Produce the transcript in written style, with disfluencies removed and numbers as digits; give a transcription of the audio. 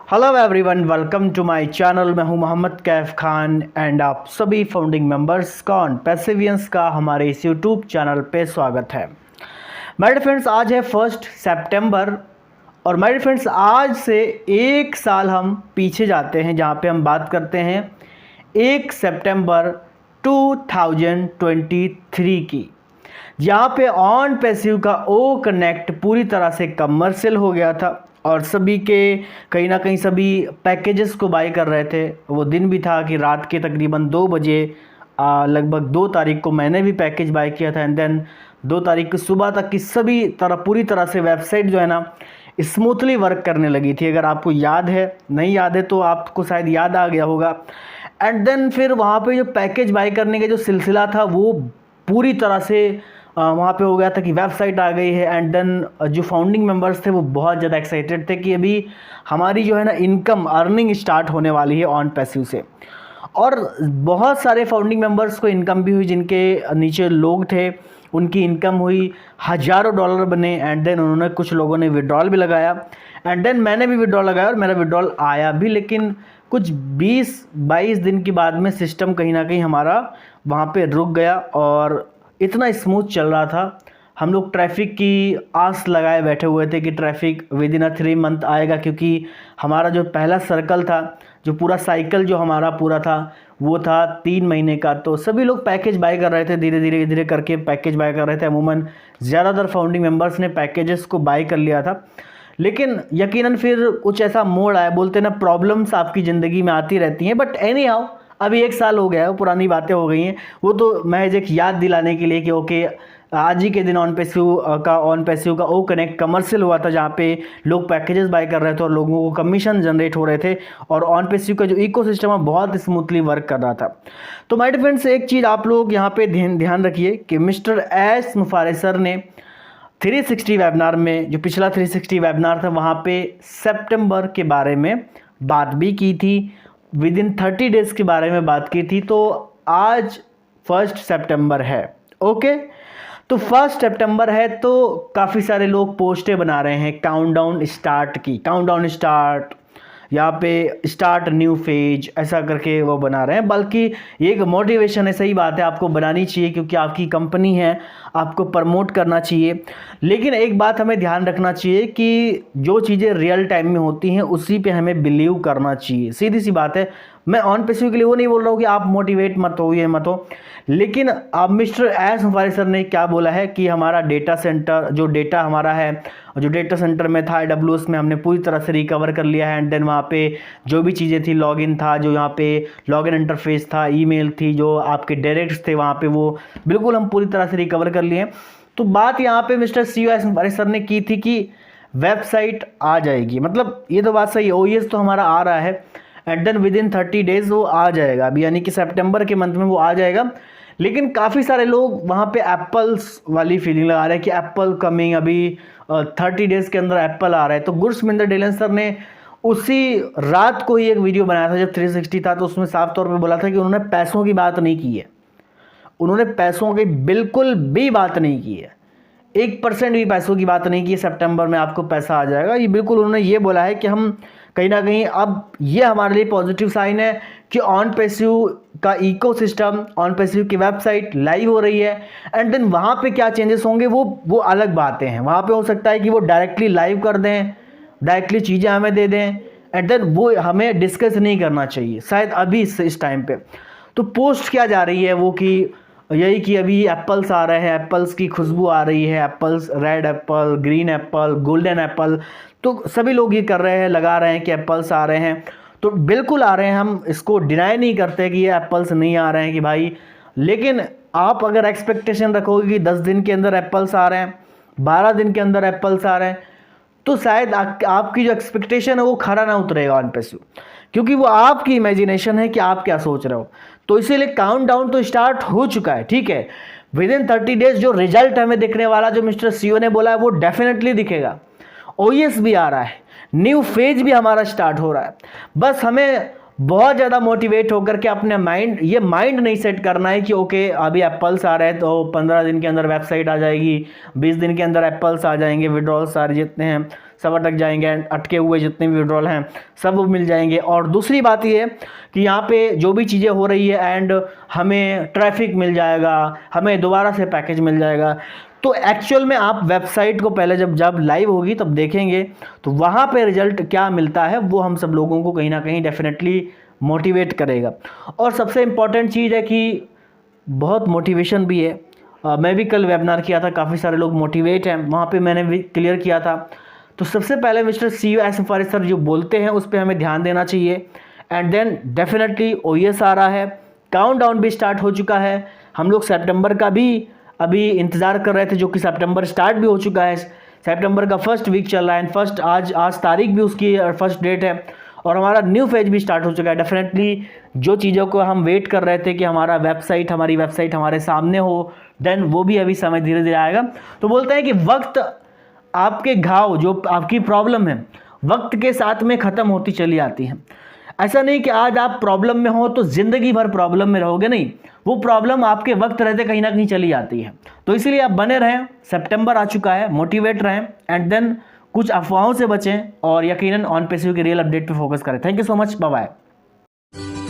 Hello everyone, welcome to my channel. मैं हूं Mohammad Kaif Khan and आप सभी फाउंडिंग मेंबर्स का ऑन पैसिवियंस का हमारे इस यूट्यूब चैनल पे स्वागत है। माय डियर फ्रेंड्स, आज है 1 सितंबर और माय डियर फ्रेंड्स आज से एक साल हम पीछे जाते हैं जहां पे हम बात करते हैं 1 सितंबर 2023 की, जहाँ पे ऑन पैसिव का ओ कनेक्ट पूरी तरह से कमर्शियल हो गया था और सभी के कहीं ना कहीं सभी पैकेजेस को बाई कर रहे थे। वो दिन भी था कि रात के तकरीबन 2 बजे लगभग 2 तारीख को मैंने भी पैकेज बाई किया था एंड देन 2 तारीख की सुबह तक की सभी पूरी तरह से वेबसाइट जो है ना स्मूथली वर्क करने लगी थी। अगर आपको याद है, नहीं याद है तो आपको शायद याद आ गया होगा। एंड देन फिर वहाँ पे जो पैकेज बाई करने का जो सिलसिला था वो पूरी तरह से वहाँ पे हो गया था कि वेबसाइट आ गई है। एंड देन जो फाउंडिंग मेंबर्स थे वो बहुत ज़्यादा एक्साइटेड थे कि अभी हमारी जो है ना इनकम अर्निंग स्टार्ट होने वाली है ऑन पैसिव से। और बहुत सारे फाउंडिंग मेंबर्स को इनकम भी हुई, जिनके नीचे लोग थे उनकी इनकम हुई, हज़ारों डॉलर बने। एंड देन उन्होंने कुछ लोगों ने विड्रॉल भी लगाया एंड देन मैंने भी विड्रॉल लगाया और मेरा विड्रॉल आया भी, लेकिन कुछ 20-22 दिन के बाद में सिस्टम कहीं ना कहीं हमारा वहाँ पे रुक गया और इतना स्मूथ चल रहा था। हम लोग ट्रैफिक की आस लगाए बैठे हुए थे कि ट्रैफिक विद इन 3 मंथ आएगा, क्योंकि हमारा जो पहला सर्कल था, जो पूरा साइकिल जो हमारा पूरा था वो था 3 महीने का। तो सभी लोग पैकेज बाय कर रहे थे, धीरे धीरे करके पैकेज बाय कर रहे थे। अमूमन ज़्यादातर फाउंडिंग मेंबर्स ने पैकेजेस को बाय कर लिया था, लेकिन यकीनन फिर कुछ ऐसा मोड़ आया। बोलते ना, प्रॉब्लम्स आपकी ज़िंदगी में आती रहती हैं, बट एनी हाउ अभी 1 साल हो गया है, वो पुरानी बातें हो गई हैं। वो तो महज एक याद दिलाने के लिए कि ओके आज ही के दिन ऑन पैसिव का ओ कनेक्ट कमर्शियल हुआ था, जहाँ पे लोग पैकेजेस बाय कर रहे थे और लोगों को कमीशन जनरेट हो रहे थे और ऑन पैसिव का जो इकोसिस्टम है बहुत स्मूथली वर्क कर रहा था। तो माय डियर फ्रेंड्स, एक चीज़ आप लोग यहाँ पे ध्यान रखिए कि मिस्टर एस मुफारिस सर ने 360 वेबिनार में, जो पिछला 360 वेबिनार था वहाँ पे सितंबर के बारे में बात भी की थी, विद इन 30 डेज़ के बारे में बात की थी। तो आज 1 सितंबर है, ओके। तो 1 सितंबर है तो काफ़ी सारे लोग पोस्टें बना रहे हैं काउंटडाउन स्टार्ट की, काउंटडाउन स्टार्ट, यहाँ पे स्टार्ट न्यू फेज ऐसा करके वो बना रहे हैं। बल्कि ये एक मोटिवेशन है, सही बात है, आपको बनानी चाहिए क्योंकि आपकी कंपनी है, आपको प्रमोट करना चाहिए। लेकिन एक बात हमें ध्यान रखना चाहिए कि जो चीज़ें रियल टाइम में होती हैं उसी पे हमें बिलीव करना चाहिए, सीधी सी बात है। मैं ऑन पैसिव के लिए वो नहीं बोल रहा हूँ कि आप मोटिवेट मत हो, ये मत हो, लेकिन अब मिस्टर एस मुफारिस सर ने क्या बोला है कि हमारा डेटा सेंटर, जो डेटा हमारा है, जो डेटा सेंटर में था AWS में, हमने पूरी तरह से रिकवर कर लिया है। एंड देन वहाँ पे जो भी चीज़ें थी, लॉगिन था, जो यहाँ पे लॉगिन इंटरफेस था, ईमेल थी, जो आपके डायरेक्ट्स थे वहाँ पे, वो बिल्कुल हम पूरी तरह से रिकवर कर लिए हैं। तो बात यहाँ पे मिस्टर CEO एस मुफारिस सर ने की थी कि वेबसाइट आ जाएगी, मतलब ये तो बात सही है, OES तो हमारा आ रहा है and then within 30 days वो आ जाएगा अभी, यानी कि सितंबर के मंथ में वो आ जाएगा। लेकिन काफ़ी सारे लोग वहाँ पे एप्पल्स वाली फीलिंग लगा रहे हैं कि एप्पल कमिंग, अभी 30 डेज़ के अंदर एप्पल आ रहा है। तो गुरसमिंदर डिलन सर ने उसी रात को ही एक वीडियो बनाया था जब 360 था, तो उसमें साफ तौर पे बोला था कि उन्होंने पैसों की बात नहीं की है, उन्होंने पैसों की बिल्कुल भी बात नहीं की है, 1% भी पैसों की बात नहीं की है सितंबर में आपको पैसा आ जाएगा। ये बिल्कुल उन्होंने ये बोला है कि हम कहीं ना कहीं, अब ये हमारे लिए पॉजिटिव साइन है कि ऑन पैसिव का इकोसिस्टम, ऑन पैसिव की वेबसाइट लाइव हो रही है। एंड देन वहाँ पे क्या चेंजेस होंगे वो अलग बातें हैं। वहाँ पे हो सकता है कि वो डायरेक्टली लाइव कर दें, डायरेक्टली चीज़ें हमें दे दें एंड देन वो हमें डिस्कस नहीं करना चाहिए शायद अभी इस टाइम पे। तो पोस्ट क्या जा रही है वो कि यही कि अभी एप्पल्स आ रहे हैं, एप्पल्स की खुशबू आ रही है, apples, red Apple, green Apple, golden Apple, तो सभी लोग ये कर रहे हैं, लगा रहे हैं कि एप्पल्स आ रहे हैं। तो बिल्कुल आ रहे हैं, हम इसको डिनाई नहीं करते कि ये एप्पल्स नहीं आ रहे हैं कि भाई, लेकिन आप अगर एक्सपेक्टेशन रखोगे कि 10 दिन के अंदर एप्पल्स आ रहे हैं, 12 दिन के अंदर एप्पल्स आ रहे हैं, तो शायद आपकी जो एक्सपेक्टेशन है वो खरा ना उतरेगा ऑन पैसिव, क्योंकि वो आपकी इमेजिनेशन है कि आप क्या सोच रहे हो। तो इसीलिए काउंटडाउन तो स्टार्ट हो चुका है, ठीक है। विद इन 30 डेज जो रिजल्ट हमें दिखने वाला, जो मिस्टर CEO ने बोला है वो डेफिनेटली दिखेगा। OES भी आ रहा है, न्यू फेज भी हमारा स्टार्ट हो रहा है, बस हमें बहुत ज़्यादा मोटिवेट होकर के अपने माइंड नहीं सेट करना है कि ओके अभी एप्पल्स आ रहे हैं तो 15 दिन के अंदर वेबसाइट आ जाएगी, 20 दिन के अंदर एप्पल्स आ जाएंगे, विड्रॉल सारे जितने हैं सब अटक जाएंगे, अटके हुए जितने भी विड्रॉल हैं सब मिल जाएंगे। और दूसरी बात ये है कि यहाँ पे जो भी चीज़ें हो रही है एंड हमें ट्रैफिक मिल जाएगा, हमें दोबारा से पैकेज मिल जाएगा। तो एक्चुअल में आप वेबसाइट को पहले जब लाइव होगी तब देखेंगे तो वहाँ पे रिजल्ट क्या मिलता है वो हम सब लोगों को कहीं ना कहीं डेफिनेटली मोटिवेट करेगा। और सबसे इम्पॉर्टेंट चीज़ है कि बहुत मोटिवेशन भी है। मैं भी कल वेबिनार किया था, काफ़ी सारे लोग मोटिवेट हैं, वहाँ पे मैंने भी क्लियर किया था। तो सबसे पहले mister CEO S Faris sir जो बोलते हैं उस पर हमें ध्यान देना चाहिए। एंड देन डेफिनेटली OES आ रहा है, काउंटडाउन भी स्टार्ट हो चुका है। हम लोग सितंबर का भी अभी इंतज़ार कर रहे थे जो कि सितंबर स्टार्ट भी हो चुका है। सितंबर का फर्स्ट वीक चल रहा है, फर्स्ट आज तारीख भी उसकी फर्स्ट डेट है और हमारा न्यू फेज भी स्टार्ट हो चुका है। डेफिनेटली जो चीज़ों को हम वेट कर रहे थे कि हमारी वेबसाइट हमारे सामने हो, देन वो भी अभी समय धीरे धीरे आएगा। तो बोलते हैं कि वक्त आपके घाव जो आपकी प्रॉब्लम है वक्त के साथ में ख़त्म होती चली आती है। ऐसा नहीं कि आज आप प्रॉब्लम में हो तो ज़िंदगी भर प्रॉब्लम में रहोगे, नहीं, वो प्रॉब्लम आपके वक्त रहते कहीं ना कहीं चली आती है। तो इसीलिए आप बने रहें, सितंबर आ चुका है, मोटिवेट रहें एंड देन कुछ अफवाहों से बचें और यकीनन ऑन पैसिव के रियल अपडेट पे फोकस करें। Thank you so much, bye bye.